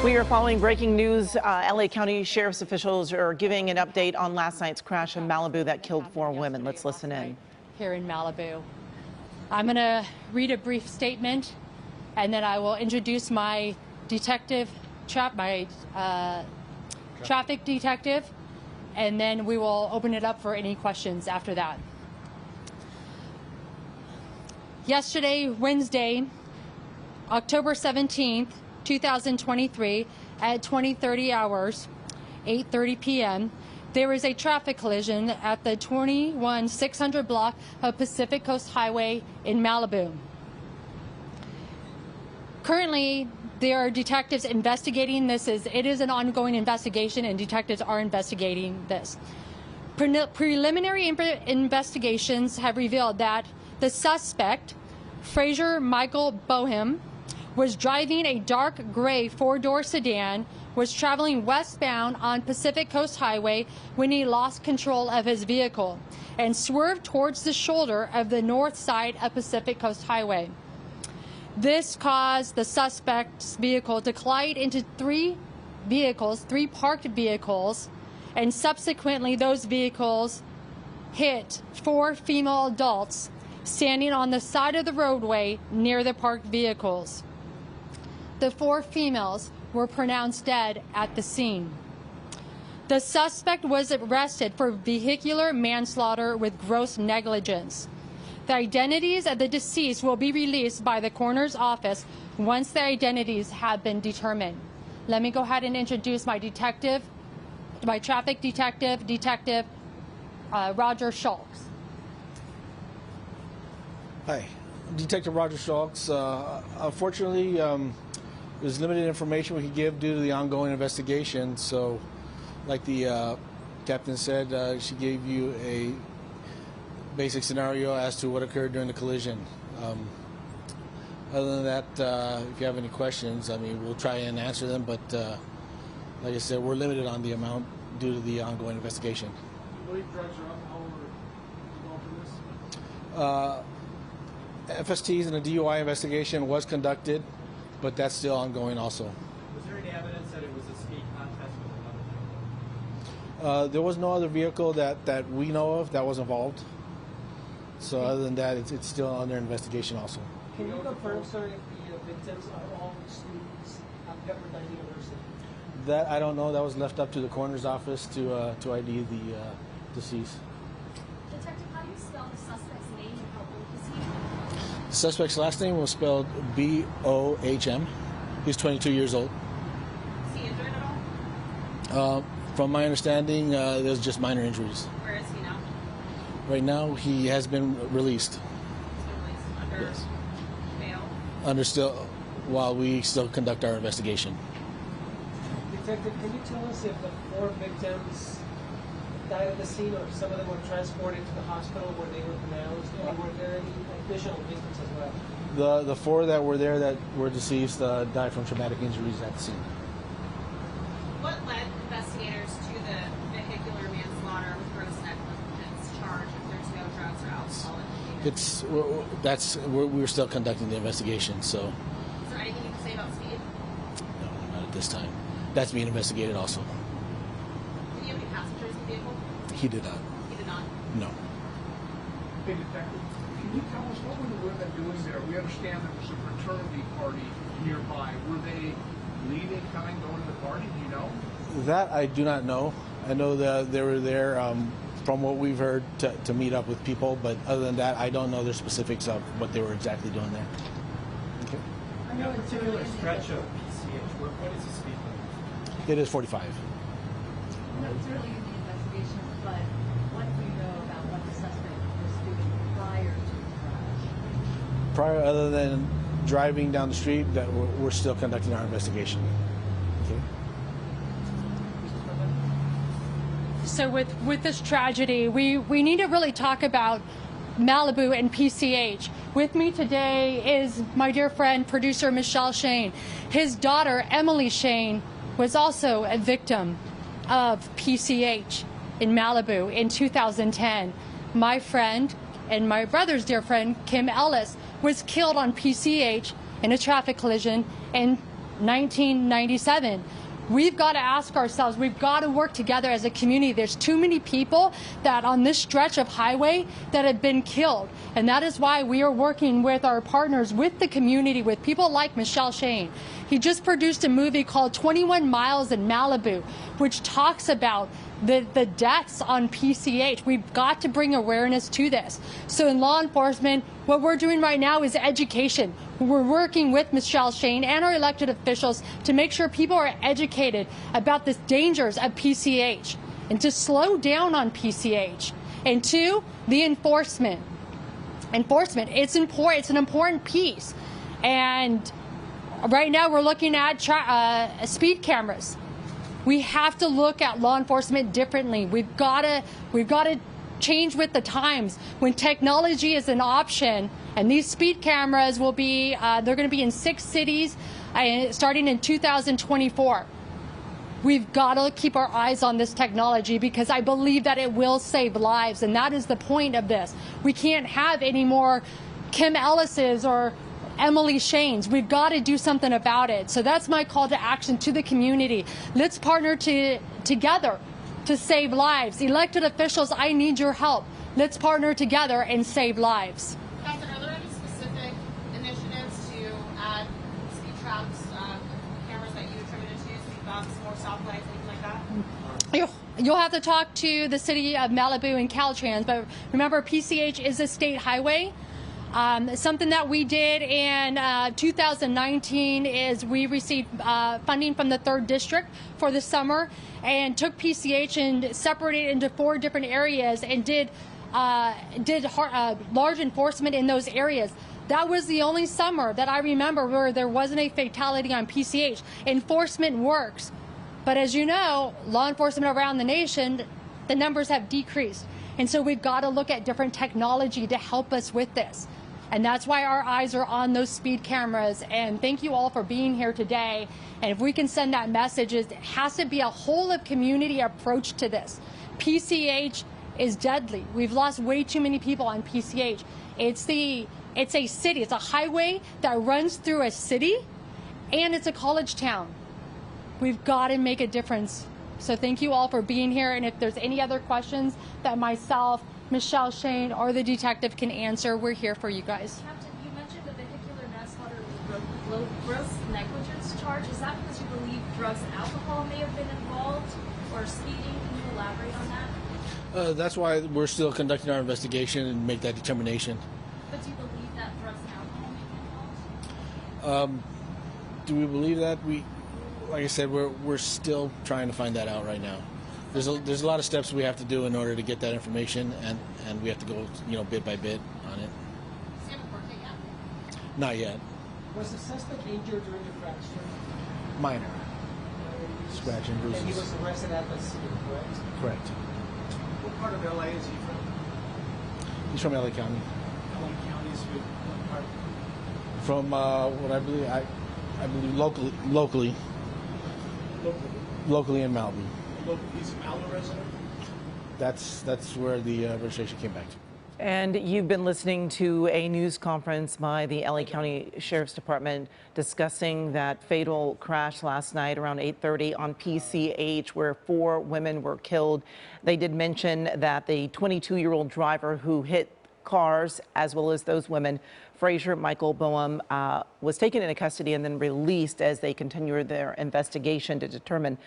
We are following breaking news. LA County Sheriff's officials are giving an update on last night's crash in Malibu that killed 4 women. Let's listen in. Here in Malibu. I'm going to read a brief statement, and then I will introduce my traffic detective, and then we will open it up for any questions after that. Yesterday, Wednesday, October 17th, 2023, at 20:30 hours, 8:30 p.m., there was a traffic collision at the 21600 block of Pacific Coast Highway in Malibu. Currently, there are detectives investigating this. It is an ongoing investigation, and detectives are investigating this. Preliminary investigations have revealed that the suspect, Fraser Michael Bohem, was driving a dark gray 4-door sedan, was traveling westbound on Pacific Coast Highway when he lost control of his vehicle and swerved towards the shoulder of the north side of Pacific Coast Highway. This caused the suspect's vehicle to collide into three parked vehicles, and subsequently those vehicles hit 4 female adults standing on the side of the roadway near the parked vehicles. The 4 females were pronounced dead at the scene. The suspect was arrested for vehicular manslaughter with gross negligence. The identities of the deceased will be released by the coroner's office once the identities have been determined. Let me go ahead and introduce my detective, my traffic detective, Detective Roger Schultz. Hi, Detective Roger Schultz. Unfortunately, there's limited information we could give due to the ongoing investigation. So, like the captain said, she gave you a basic scenario as to what occurred during the collision. Other than that, if you have any questions, I mean, we'll try and answer them. But like I said, we're limited on the amount due to the ongoing investigation. Do you believe drugs or alcohol were involved in this? FSTs and a DUI investigation was conducted, but that's still ongoing also. Was there any evidence that it was a speed contest with another vehicle? There was no other vehicle that we know of that was involved. So other than that, it's still under investigation also. Can you confirm, sir, if the victims are all students at Pepperdine University? That I don't know. That was left up to the coroner's office to ID the deceased. Detective, how do you spell the suspect's name and how old is he? The suspect's last name was spelled B-O-H-M. He's 22 years old. Is he injured at all? From my understanding, there's just minor injuries. Where is he now? Right now, he has been released. He's been released under Yes. bail? While we still conduct our investigation. Detective, can you tell us if the 4 victims died at the scene or if some of them were transported to the hospital where they were pronounced, or were there any additional victims as well? The 4 that were there that were deceased died from traumatic injuries at the scene. What led investigators to the vehicular manslaughter with gross negligence charge if there's no drugs or alcohol implicated? We're still conducting the investigation, so. Is there anything you can say about speed? No, not at this time. That's being investigated also. Did you have any passengers in the vehicle? He did not. He did not. No. Hey, Detective, can you tell us what were the women doing there? We understand there was a fraternity party nearby. Were they leaving, coming, going to the party? Do you know? That I do not know. I know that they were there from what we've heard to meet up with people, but other than that, I don't know the specifics of what they were exactly doing there. Okay. I know a particular stretch of PCH. What is the speed limit? It is 45. No, it's early in the investigation, but what do you know about what the suspect was doing prior to the crash? Prior, other than driving down the street, that we're still conducting our investigation. Okay. So with this tragedy, we need to really talk about Malibu and PCH. With me today is my dear friend, producer Michelle Shane. His daughter, Emily Shane, was also a victim of PCH in Malibu in 2010. My friend and my brother's dear friend, Kim Ellis, was killed on PCH in a traffic collision, and 1997. We've got to ask ourselves, we've got to work together as a community. There's too many people that on this stretch of highway that have been killed. And that is why we are working with our partners, with the community, with people like Michelle Shane. He just produced a movie called 21 Miles in Malibu, which talks about the deaths on PCH. We've got to bring awareness to this. So in law enforcement, what we're doing right now is education. We're working with Michelle Shane and our elected officials to make sure people are educated about the dangers of PCH and to slow down on PCH. And two, the enforcement. Enforcement, it's important. It's an important piece. And right now we're looking at speed cameras. We have to look at law enforcement differently. We've got to change with the times. When technology is an option, and these speed cameras will be, they're going to be in 6 cities starting in 2024. We've got to keep our eyes on this technology because I believe that it will save lives, and that is the point of this. We can't have any more Kim Ellis's or Emily Shane's. We've got to do something about it. So that's my call to action to the community. Let's partner together to save lives. Elected officials, I need your help. Let's partner together and save lives. Guys, are there any specific initiatives to add speed traps, cameras that you attributed to, speed bumps, more stoplights, anything like that? You'll have to talk to the city of Malibu and Caltrans, but remember, PCH is a state highway. Something that we did in 2019 is we received funding from the 3rd District for the summer and took PCH and separated it into 4 different areas and did large enforcement in those areas. That was the only summer that I remember where there wasn't a fatality on PCH. Enforcement works. But as you know, law enforcement around the nation, the numbers have decreased. And so we've got to look at different technology to help us with this. And that's why our eyes are on those speed cameras. And thank you all for being here today. And if we can send that message, it has to be a whole of community approach to this. PCH is deadly. We've lost way too many people on PCH. It's a city. It's a highway that runs through a city, and it's a college town. We've got to make a difference. So thank you all for being here. And if there's any other questions that myself, Michelle Shane, or the detective can answer, we're here for you guys. Captain, you mentioned the vehicular manslaughter gross negligence charge. Is that because you believe drugs and alcohol may have been involved, or speeding? Can you elaborate on that? That's why we're still conducting our investigation and make that determination. But do you believe that drugs and alcohol may be involved? Do we believe that? Like I said, we're still trying to find that out right now. There's a lot of steps we have to do in order to get that information, and we have to go, bit by bit on it. Do you have a court date yet? Not yet. Was the suspect injured during the crash? Minor. Scratch and bruises. And he was arrested at the scene, correct? Correct. What part of LA is he from? He's from LA County. LA County is what part? From what I believe locally in Malibu. He's a Malibu resident? That's where the registration came back to. And you've been listening to a news conference by the LA County Sheriff's Department discussing that fatal crash last night around 8:30 on PCH where 4 women were killed. They did mention that the 22-year-old driver who hit cars, as well as those women, Frazier Michael Boehm, was taken into custody and then released as they continue their investigation to determine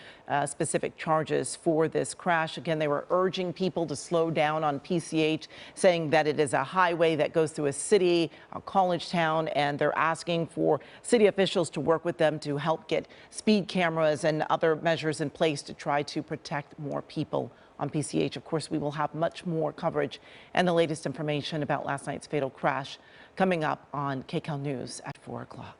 specific charges for this crash. Again, they were urging people to slow down on PCH, saying that it is a highway that goes through a city, a college town, and they're asking for city officials to work with them to help get speed cameras and other measures in place to try to protect more people on PCH. Of course, we will have much more coverage and the latest information about last night's fatal crash coming up on KCAL News at 4 o'clock.